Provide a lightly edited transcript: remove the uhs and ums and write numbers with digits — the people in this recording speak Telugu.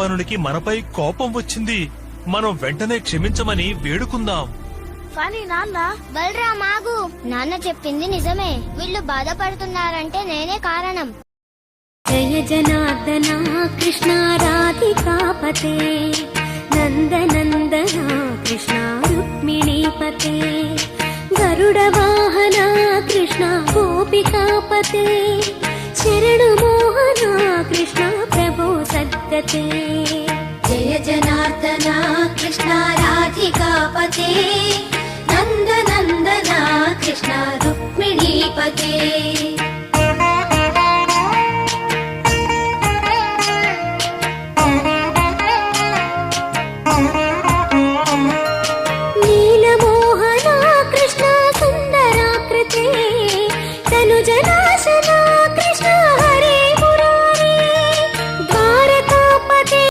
భగవానుడికి మనపై కోపం వచ్చింది. మనం వెంటనే క్షమించమని వేడుకుందాం. కానీ నాన్న, బలరాం ఆగు. నాన్న చెప్పింది నిజమే. వీళ్ళు బాధపడుతున్నారంటే నేనే కారణం. జయ జనార్దన కృష్ణ రాధికాపతే నందనందన కృష్ణ రుక్మిణీపతే గరుడ వాహన కృష్ణ గోపికాపతే శరణ మోహన కృష్ణ ప్రభో సద్గతే. జయ జనార్దన కృష్ణ రాధికాపతే నందనందన కృష్ణ రుక్మిణీపతే